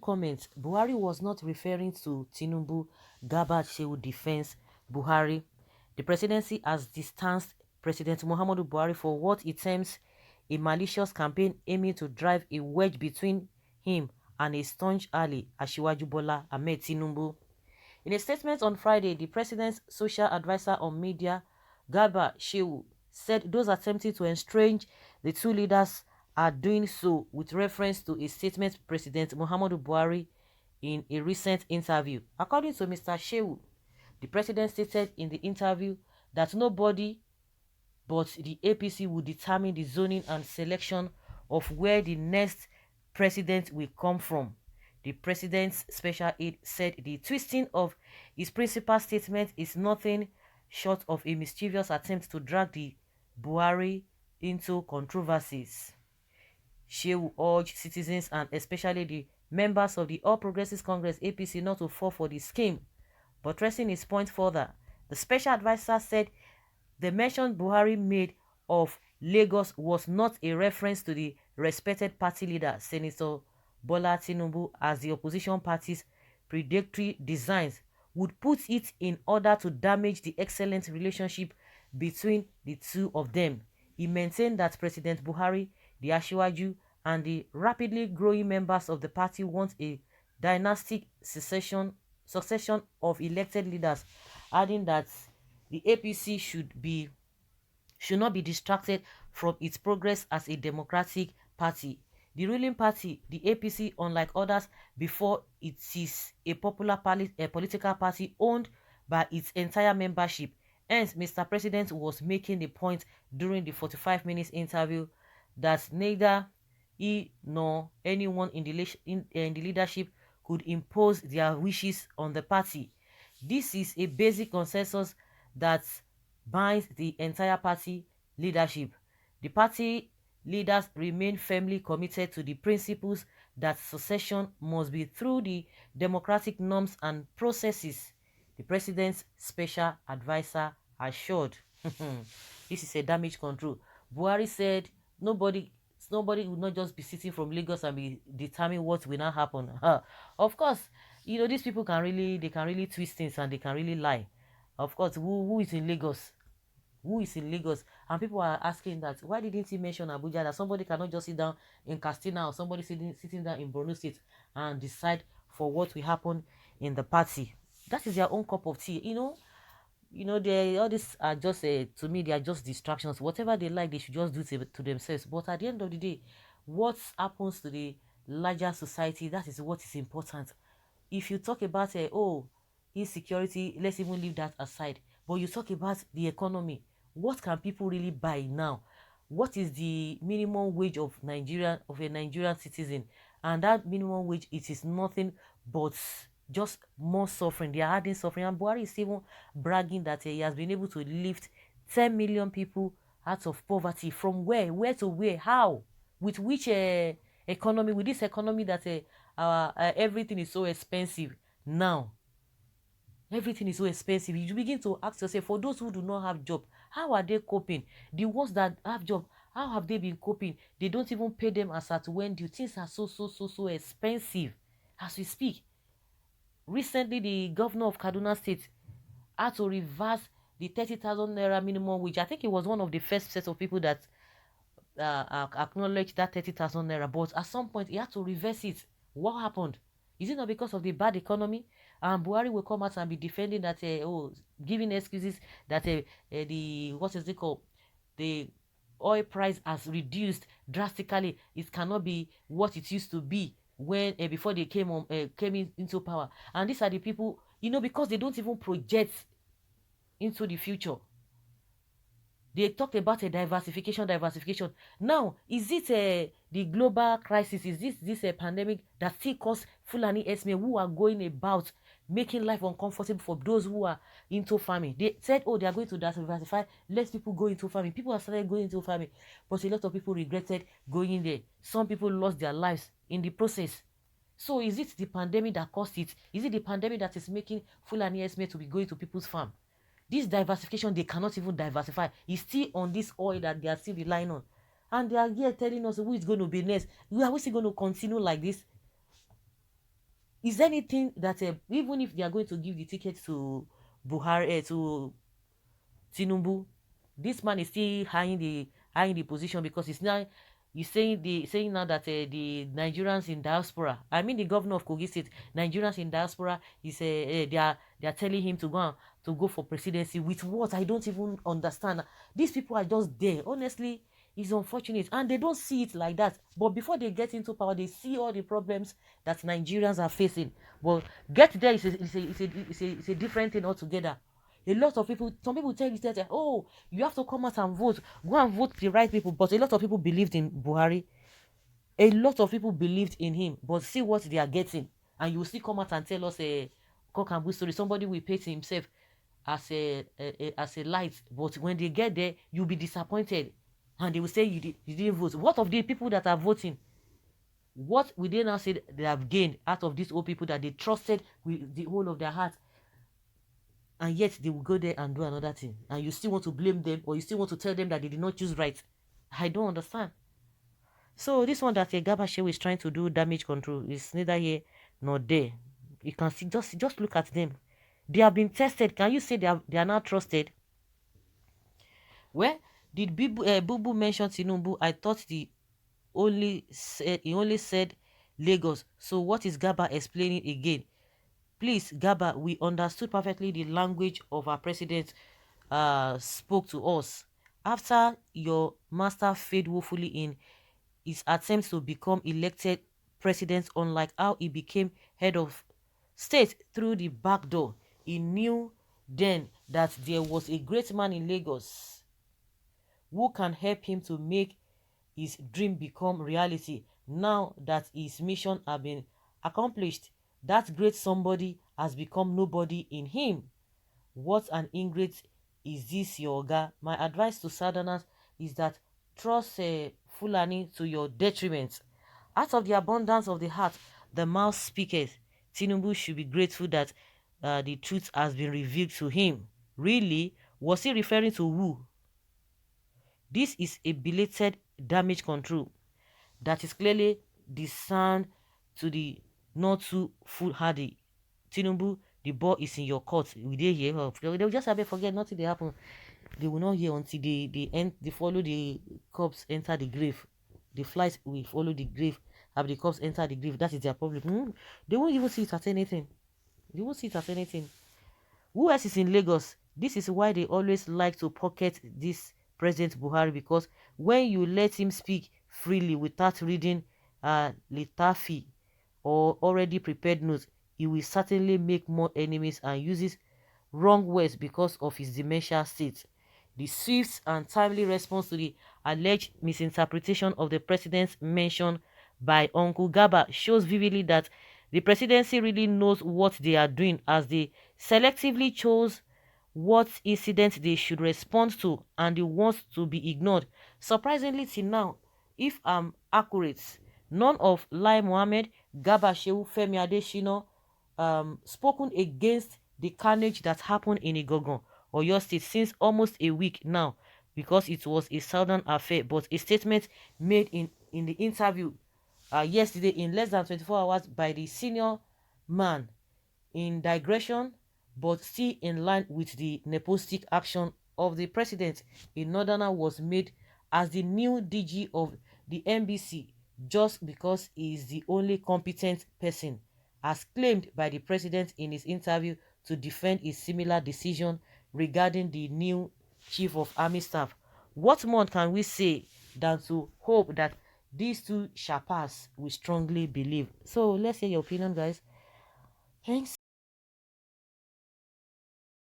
comment. Buhari was not referring to Tinubu, Garba Shehu defense Buhari. The presidency has distanced President Muhammadu Buhari for what it terms a malicious campaign aiming to drive a wedge between him and a staunch ally, Asiwaju Bola Ahmed Tinubu. In a statement on Friday, the president's social advisor on media, Garba Shehu, said those attempting to estrange the two leaders are doing so with reference to a statement President Muhammadu Buhari in a recent interview. According to Mr. Shehu, the president stated in the interview that nobody but the APC will determine the zoning and selection of where the next president will come from. The president's special aide said the twisting of his principal statement is nothing short of a mischievous attempt to drag the Buhari into controversies. Shehu urged citizens and especially the members of the All Progressives Congress APC not to fall for the scheme. But pressing his point further, the special advisor said the mention Buhari made of Lagos was not a reference to the respected party leader, Senator Bola Tinubu, as the opposition party's predatory designs would put it in order to damage the excellent relationship between the two of them. He maintained that President Buhari, the Asiwaju, and the rapidly growing members of the party want a dynastic succession of elected leaders, adding that the APC should not be distracted from its progress as a democratic party. The ruling party, the APC, unlike others before, it is a popular political party owned by its entire membership. Hence, Mr. President was making the point during the 45 minutes interview that neither he nor anyone in the leadership could impose their wishes on the party. This is a basic consensus that binds the entire party leadership. The party leaders remain firmly committed to the principles that succession must be through the democratic norms and processes, the president's special advisor assured. This is a damage control. Buhari said nobody will not just be sitting from Lagos and be determining what will not happen. Of course, these people can really twist things and they can really lie. Of course, who is in Lagos? Who is in Lagos? And people are asking that, why didn't he mention Abuja? That somebody cannot just sit down in Katsina or somebody sitting down in Borno State and decide for what will happen in the party. That is their own cup of tea. All this are just, to me, they are just distractions. Whatever they like, they should just do to themselves. But at the end of the day, what happens to the larger society, that is what is important. If you talk about, insecurity, let's even leave that aside. But you talk about the economy. What can people really buy now? What is the minimum wage of a Nigerian citizen? And that minimum wage, it is nothing but just more suffering. They are adding suffering. And Buhari is even bragging that he has been able to lift 10 million people out of poverty. From where? Where to where? How? With which economy? With this economy that everything is so expensive now. Everything is so expensive. You begin to ask yourself, for those who do not have job, how are they coping? The ones that have job, how have they been coping? They don't even pay them as at when due. Things are so expensive as we speak. Recently, the governor of Kaduna State had to reverse the 30,000 naira minimum wage. I think it was one of the first set of people that acknowledged that 30,000 naira. But at some point, he had to reverse it. What happened? Is it not because of the bad economy? And Buhari will come out and be defending that, giving excuses that the oil price has reduced drastically. It cannot be what it used to be when before they came into power. And these are the people, because they don't even project into the future. They talked about a diversification. Now, is it the global crisis? Is this a pandemic that still causes Fulani Esme who are going about making life uncomfortable for those who are into farming? They said, they are going to diversify. Let people go into farming. People have started going into farming, but a lot of people regretted going in there. Some people lost their lives in the process. So is it the pandemic that caused it? Is it the pandemic that is making Fulani Esme to be going to people's farm? This diversification, they cannot even diversify. It's still on this oil that they are still relying on. And they are here telling us who is going to be next. Are we still going to continue like this? Is anything that even if they are going to give the ticket to Buhari, to Tinubu, this man is still high in the position because it's now you saying now that the Nigerians in diaspora, I mean the governor of Kogi State, Nigerians in diaspora is they are telling him to go for presidency with what I don't even understand. These people are just there. Honestly, it's unfortunate and they don't see it like that. But before they get into power, they see all the problems that Nigerians are facing. But get there is a different thing altogether. A lot of people, some people tell you that, oh, you have to come out and vote. Go and vote the right people. But a lot of people believed in Buhari. A lot of people believed in him. But see what they are getting. And you will still come out and tell us a cock and bull story. Somebody will paint himself as a light. But when they get there, you'll be disappointed. And they will say you didn't vote. What of the people that are voting? What will they now say they have gained out of these old people that they trusted with the whole of their heart? And yet they will go there and do another thing, and you still want to blame them, or you still want to tell them that they did not choose right. I don't understand. So this one that Garba Shehu is trying to do damage control is neither here nor there. You can see, just look at them. They have been tested. Can you say they are not trusted? Where did Bubu mention Tinubu? I thought he only said Lagos. So what is Garba explaining again? Please, Gaba, we understood perfectly the language of our president spoke to us. After your master failed woefully in his attempts to become elected president, unlike how he became head of state through the back door, he knew then that there was a great man in Lagos who can help him to make his dream become reality. Now that his mission has been accomplished, that great somebody has become nobody in him. What an ingrate is this, your Oga. My advice to Southerners is that trust Fulani to your detriment. Out of the abundance of the heart, the mouth speaketh. Tinubu should be grateful that the truth has been revealed to him. Really? Was he referring to who? This is a belated damage control that is clearly discerned to the not too foolhardy. Tinubu, the ball is in your court. We dey hear her. They will just have forget nothing they happen. They will not hear until they follow the corpse enter the grave. The flies will follow the grave. Have the corpse enter the grave. That is their problem. They won't even see it as anything. They won't see it as anything. Who else is in Lagos? This is why they always like to pocket this President Buhari, because when you let him speak freely without reading lethargy or already prepared notes, he will certainly make more enemies and uses wrong words because of his dementia state. The swift and timely response to the alleged misinterpretation of the president's mention by Uncle Gaba shows vividly that the presidency really knows what they are doing, as they selectively chose what incident they should respond to and the ones to be ignored. Surprisingly, till now, if I'm accurate, none of Lai Mohammed, Garba Shehu, Femi Adesina spoken against the carnage that happened in Igogon or your state since almost a week now, because it was a southern affair. But a statement made in the interview yesterday in less than 24 hours by the senior man, in digression but still in line with the nepotistic action of the president, a northerner was made as the new DG of the NBC just because he is the only competent person, as claimed by the president in his interview to defend his similar decision regarding the new chief of army staff. What more can we say than to hope that these two shall pass? We strongly believe. So let's hear your opinion, guys. Thanks.